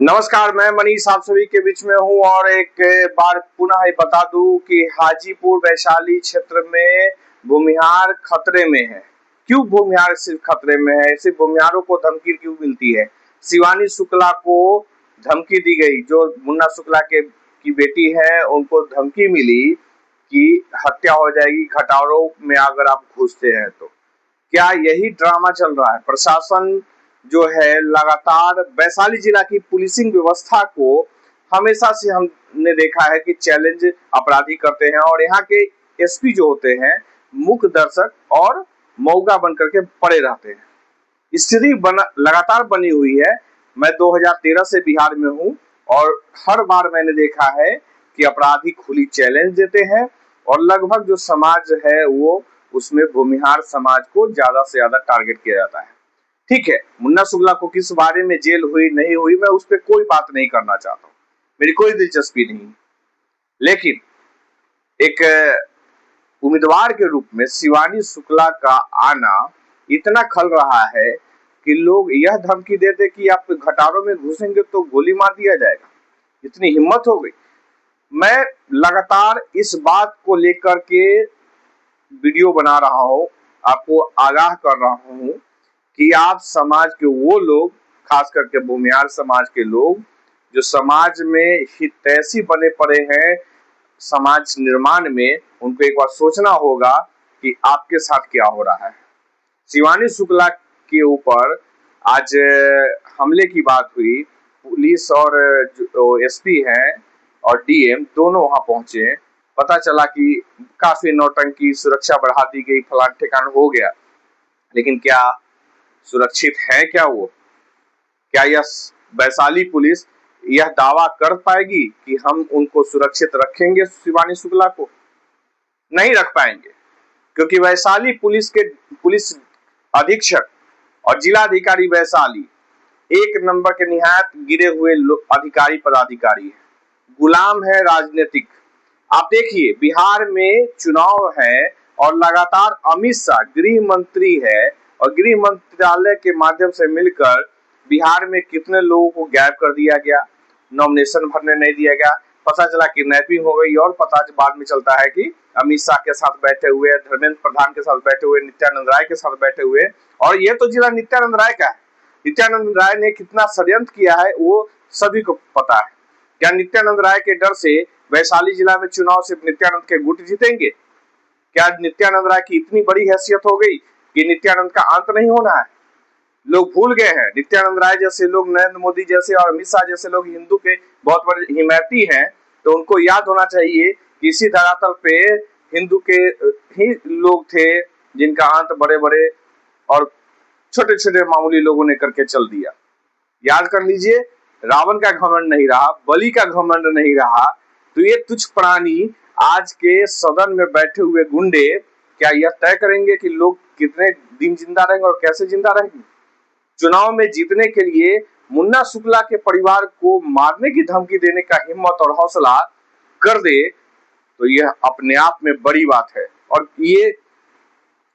नमस्कार, मैं मनीष आप सभी के बीच में हूं और एक बार पुनः बता दूं कि हाजीपुर वैशाली क्षेत्र में भूमिहार खतरे में है। क्यों भूमिहार सिर्फ खतरे में है? सिर्फ भूमिहारों को धमकी क्यों मिलती है? शिवानी शुक्ला को धमकी दी गई, जो मुन्ना शुक्ला की बेटी है, उनको धमकी मिली कि हत्या हो जाएगी खटारों में अगर आप घुसते हैं तो। क्या यही ड्रामा चल रहा है? प्रशासन जो है लगातार वैशाली जिला की पुलिसिंग व्यवस्था को हमेशा से हमने देखा है कि चैलेंज अपराधी करते हैं और यहाँ के एसपी जो होते हैं मुख्य दर्शक और मौका बनकर के पड़े रहते हैं। स्थिति लगातार बनी हुई है। मैं 2013 से बिहार में हूँ और हर बार मैंने देखा है कि अपराधी खुली चैलेंज देते हैं और लगभग जो समाज है वो उसमें भूमिहार समाज को ज्यादा से ज्यादा टारगेट किया जाता है। ठीक है, मुन्ना शुक्ला को किस बारे में जेल हुई नहीं हुई मैं उस पर कोई बात नहीं करना चाहता हूँ, मेरी कोई दिलचस्पी नहीं। लेकिन एक उम्मीदवार के रूप में शिवानी शुक्ला का आना इतना खल रहा है कि लोग यह धमकी देते कि आप घटारों में घुसेंगे तो गोली मार दिया जाएगा। इतनी हिम्मत हो गई। मैं लगातार इस बात को लेकर के वीडियो बना रहा हूँ, आपको आगाह कर रहा हूँ कि आप समाज के वो लोग, खास करके भूमिहार समाज के लोग जो समाज में हितैषी बने पड़े हैं समाज निर्माण में, उनको एक बार सोचना होगा कि आपके साथ क्या हो रहा है। शिवानी शुक्ला के ऊपर आज हमले की बात हुई। पुलिस और जो एसपी हैं और डीएम दोनों वहां पहुंचे। पता चला कि काफी नौटंकी, सुरक्षा बढ़ा दी गई, फलान ठिकान हो गया। लेकिन क्या सुरक्षित है क्या वो? क्या यह वैशाली पुलिस यह दावा कर पाएगी कि हम उनको सुरक्षित रखेंगे? शिवानी शुक्ला को नहीं रख पाएंगे, क्योंकि वैशाली पुलिस अधीक्षक और जिलाधिकारी वैशाली एक नंबर के निहायत गिरे हुए अधिकारी पदाधिकारी है, गुलाम है राजनीतिक। आप देखिए, बिहार में चुनाव है और लगातार अमित शाह गृह मंत्री है और गृह मंत्रालय के माध्यम से मिलकर बिहार में कितने लोगों को गायब कर दिया गया, नॉमिनेशन भरने नहीं दिया गया। पता चला किडनैपिंग हो गई और पता बाद में चलता है कि अमित शाह के साथ बैठे हुए, धर्मेंद्र प्रधान के साथ बैठे हुए, नित्यानंद राय के साथ बैठे हुए। और ये तो जिला नित्यानंद राय का है। नित्यानंद राय ने कितना षड्यंत्र किया है वो सभी को पता है। क्या नित्यानंद राय के डर से वैशाली जिला में चुनाव सिर्फ नित्यानंद के गुट जीतेंगे? क्या नित्यानंद राय की इतनी बड़ी हैसियत हो गई कि नित्यानंद का अंत नहीं होना है? लोग भूल गए हैं। नित्यानंद राय जैसे लोग, नरेंद्र मोदी जैसे और अमित शाह जैसे लोग हिंदू के बहुत बड़े हिमैती हैं, तो उनको याद होना चाहिए कि इसी धरातल पे हिंदू के ही लोग थे जिनका अंत बड़े बड़े और छोटे छोटे मामूली लोगों ने करके चल दिया। याद कर लीजिए, रावण का घमंड नहीं रहा, बलि का घमंड नहीं रहा, तो ये तुच्छ प्राणी आज के सदन में बैठे हुए गुंडे क्या यह तय करेंगे कि लोग कितने दिन जिंदा रहेंगे और कैसे जिंदा रहेंगे? चुनाव में जीतने के लिए मुन्ना शुक्ला के परिवार को मारने की धमकी देने का हिम्मत और हौसला कर दे तो यह अपने आप में बड़ी बात है। और ये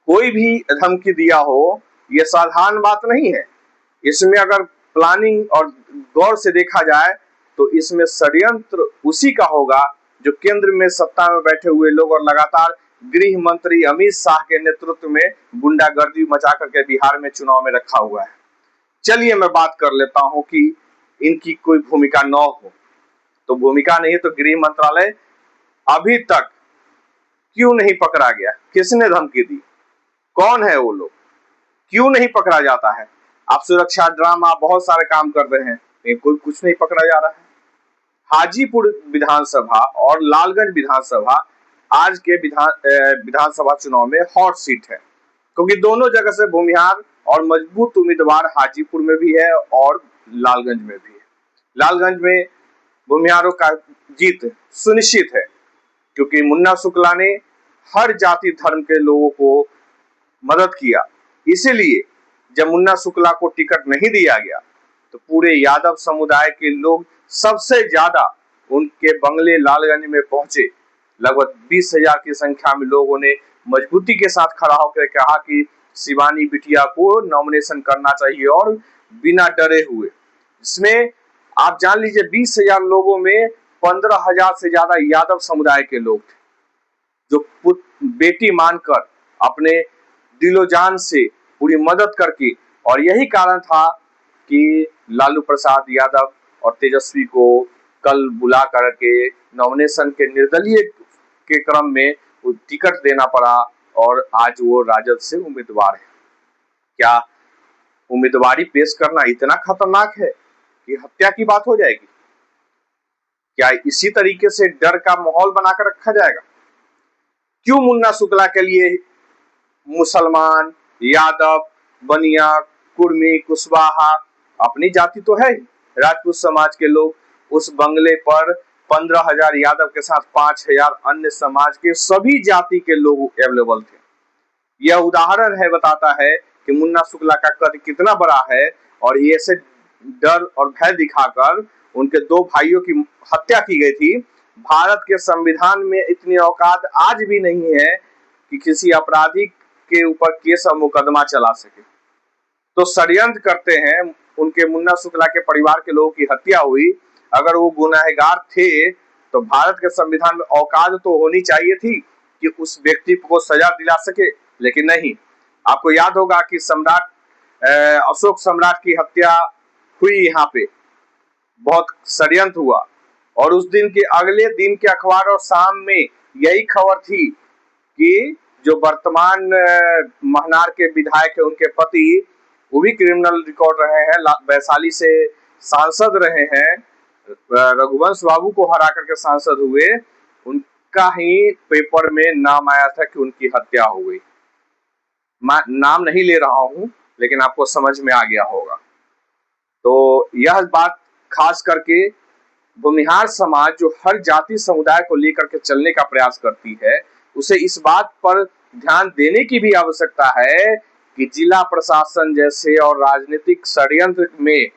कोई भी धमकी दिया हो, यह साधारण बात नहीं है। इसमें अगर प्लानिंग और गौर से देखा जाए तो इसमें षड्यंत्र उसी का होगा जो केंद्र में सत्ता में बैठे हुए लोग और लगातार गृह मंत्री अमित शाह के नेतृत्व में गुंडागर्दी मचा करके बिहार में चुनाव में रखा हुआ है। चलिए मैं बात कर लेता हूं कि इनकी कोई भूमिका न हो, तो भूमिका नहीं है तो गृह मंत्रालय अभी तक क्यों नहीं पकड़ा गया? किसने धमकी दी? कौन है वो लोग? क्यों नहीं पकड़ा जाता है? आप सुरक्षा ड्रामा बहुत सारे काम कर रहे हैं, लेकिन कोई कुछ नहीं पकड़ा जा रहा है। हाजीपुर विधानसभा और लालगंज विधानसभा आज के विधानसभा चुनाव में हॉट सीट है, क्योंकि दोनों जगह से भूमिहार और मजबूत उम्मीदवार हाजीपुर में भी है और लालगंज में भी है। लालगंज में भूमिहारों का जीत सुनिश्चित है, क्योंकि मुन्ना शुक्ला ने हर जाति धर्म के लोगों को मदद किया। इसीलिए जब मुन्ना शुक्ला को टिकट नहीं दिया गया तो पूरे यादव समुदाय के लोग सबसे ज्यादा उनके बंगले लालगंज में पहुंचे। लगभग 20,000 की संख्या में लोगों ने मजबूती के साथ खड़ा होकर कहा कि शिवानी बिटिया को नॉमिनेशन करना चाहिए और बिना डरे हुए। इसमें आप जान लीजिए 20,000 लोगों में 15,000 से ज्यादा यादव समुदाय के लोग थे, जो बेटी मानकर अपने दिलो जान से पूरी मदद करके। और यही कारण था कि लालू प्रसाद यादव और तेजस्वी को कल बुला करके नॉमिनेशन के निर्दलीय के क्रम में टिकट देना पड़ा और आज वो राजद से उम्मीदवार है। क्या उम्मीदवारी पेश करना इतना खतरनाक है कि हत्या की बात हो जाएगी? क्या इसी तरीके से डर का माहौल बनाकर रखा जाएगा? क्यों मुन्ना शुक्ला के लिए मुसलमान, यादव, बनिया, कुर्मी, कुशवाहा, अपनी जाति तो है ही, राजपूत समाज के लोग, उस बंगले पर 15,000 यादव के साथ 5,000 अन्य समाज के सभी जाति के लोग अवेलेबल थे। यह उदाहरण है, बताता है कि मुन्ना शुक्ला का कद कितना बड़ा है और ये ऐसे डर और भय दिखाकर उनके दो भाइयों की हत्या की गई थी। भारत के संविधान में इतनी औकात आज भी नहीं है कि किसी अपराधी के ऊपर केस और मुकदमा चला सके। तो षड्यंत्र करते हैं, उनके मुन्ना शुक्ला के परिवार के लोगों की हत्या हुई। अगर वो गुनहगार थे तो भारत के संविधान में औकात तो होनी चाहिए थी कि उस व्यक्ति को सजा दिला सके, लेकिन नहीं। आपको याद होगा कि सम्राट अशोक सम्राट की हत्या हुई, यहाँ पे बहुत षड्यंत्र हुआ और उस दिन के अगले दिन के अखबार और शाम में यही खबर थी कि जो वर्तमान महनार के विधायक है, उनके पति, वो भी क्रिमिनल रिकॉर्ड रहे हैं, वैशाली से सांसद रहे हैं, रघुवंश बाबू को हरा करके सांसद हुए, उनका ही पेपर में नाम आया था कि उनकी हत्या हो गई। नाम नहीं ले रहा हूं, लेकिन आपको समझ में आ गया होगा। तो यह बात खास करके भूमिहार समाज जो हर जाति समुदाय को लेकर के चलने का प्रयास करती है, उसे इस बात पर ध्यान देने की भी आवश्यकता है कि जिला प्रशासन जैसे और राजनीतिक षड्यंत्र में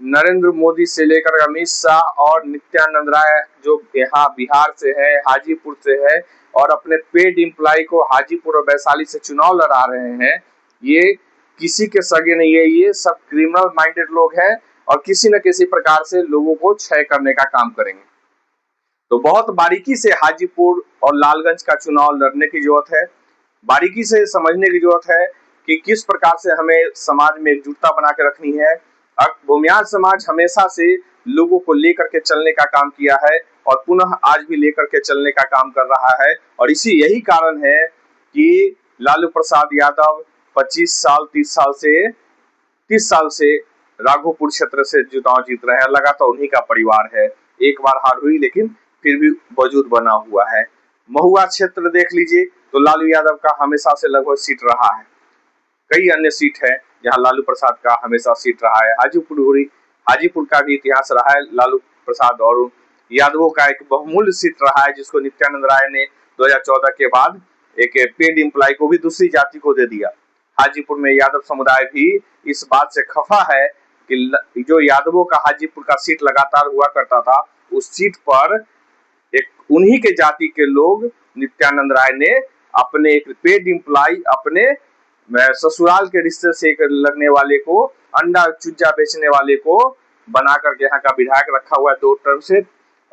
नरेंद्र मोदी से लेकर अमित शाह और नित्यानंद राय जो यहाँ बिहार से है, हाजीपुर से है और अपने पेड एम्प्लॉय को हाजीपुर और वैशाली से चुनाव लड़ा रहे हैं, ये किसी के सगे नहीं है। ये सब क्रिमिनल माइंडेड लोग हैं और किसी न किसी प्रकार से लोगों को क्षय करने का काम करेंगे। तो बहुत बारीकी से हाजीपुर और लालगंज का चुनाव लड़ने की जरूरत है, बारीकी से समझने की जरूरत है कि किस प्रकार से हमें समाज में एकजुटता बना के रखनी है। भूमिहार समाज हमेशा से लोगों को लेकर के चलने का काम किया है और पुनः आज भी लेकर के चलने का काम कर रहा है। और यही कारण है कि लालू प्रसाद यादव 25 साल 30 साल से राघोपुर क्षेत्र से चुनाव जीत रहे हैं। लगातार उन्हीं का परिवार है। एक बार हार हुई लेकिन फिर भी वजूद बना हुआ है। महुआ क्षेत्र देख लीजिए तो लालू यादव का हमेशा से लगभग सीट रहा है। कई अन्य सीट है जहां लालू प्रसाद का हमेशा सीट रहा है। हाजीपुर का भी इतिहास रहा है। लालू प्रसाद और यादवों का एक बहुमूल्य सीट रहा है, जिसको नित्यानंद राय ने 2014 के बाद एक पेड एम्प्लॉय को भी दूसरी जाति को दे दिया। हाजीपुर में यादव समुदाय भी इस बात से खफा है कि जो यादवों का हाजीपुर का सीट लगातार हुआ करता था, उस सीट पर एक उन्हीं के जाति के लोग नित्यानंद राय ने अपने एक पेड एम्प्लॉय, अपने ससुराल के रिश्ते से लगने वाले को, अंडा चुज्जा बेचने वाले को बना करके यहाँ का विधायक रखा हुआ है। 2 टर्म से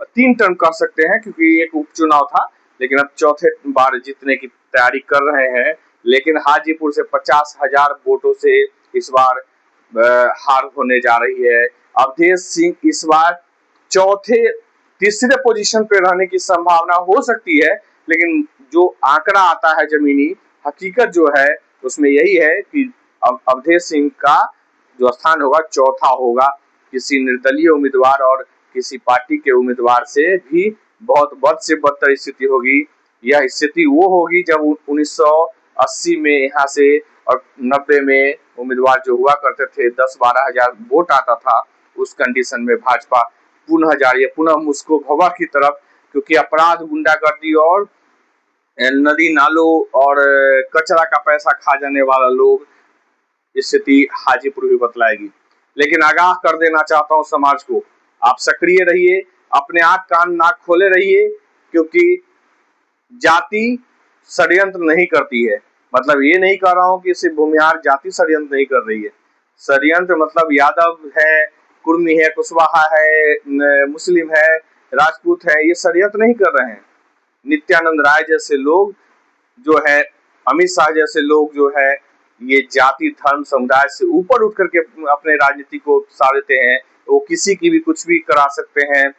3 टर्म कर सकते हैं क्योंकि एक उपचुनाव था, लेकिन अब चौथे बार जीतने की तैयारी कर रहे हैं। लेकिन हाजीपुर से 50,000 वोटों से इस बार हार होने जा रही है। अवधेश सिंह इस बार तीसरे पोजीशन पे रहने की संभावना हो सकती है, लेकिन जो आंकड़ा आता है जमीनी हकीकत जो है उसमें यही है कि अवधेश सिंह का जो स्थान होगा चौथा होगा। किसी निर्दलीय उम्मीदवार और किसी पार्टी के उम्मीदवार से भी बहुत बद से बदतर स्थिति होगी। यह स्थिति वो होगी जब 1980 में यहाँ से और 90 में उम्मीदवार जो हुआ करते थे 10-12 हजार वोट आता था। उस कंडीशन में भाजपा पुनः जा रही है, पुनः मुस्को भवा की तरफ, क्योंकि अपराध, गुंडागर्दी और नदी नालों और कचरा का पैसा खा जाने वाला लोग स्थिति हाजीपुर भी बतलाएगी। लेकिन आगाह कर देना चाहता हूं समाज को, आप सक्रिय रहिए, अपने आंख कान नाक खोले रहिए, क्योंकि जाति षड्यंत्र नहीं करती है। मतलब ये नहीं कह रहा हूं कि सिर्फ भूमिहार जाति षड्यंत्र नहीं कर रही है। षड्यंत्र मतलब यादव है, कुर्मी है, कुशवाहा है, मुस्लिम है, राजपूत है, ये षड्यंत्र नहीं कर रहे हैं। नित्यानंद राय जैसे लोग जो है, अमित शाह जैसे लोग जो है, ये जाति धर्म समुदाय से ऊपर उठ करके अपने राजनीति को साधते हैं। वो किसी की भी कुछ भी करा सकते हैं।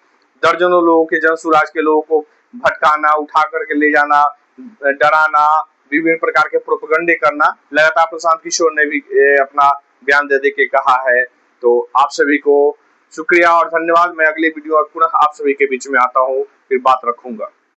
दर्जनों लोगों के, जन सुराज के लोगों को भटकाना, उठा करके ले जाना, डराना, विभिन्न प्रकार के प्रोपेगेंडे करना। लगातार प्रशांत किशोर ने भी अपना बयान दे के कहा है। तो आप सभी को शुक्रिया और धन्यवाद। मैं अगले वीडियो में पुनः आप सभी के बीच में आता हूँ, फिर बात रखूंगा।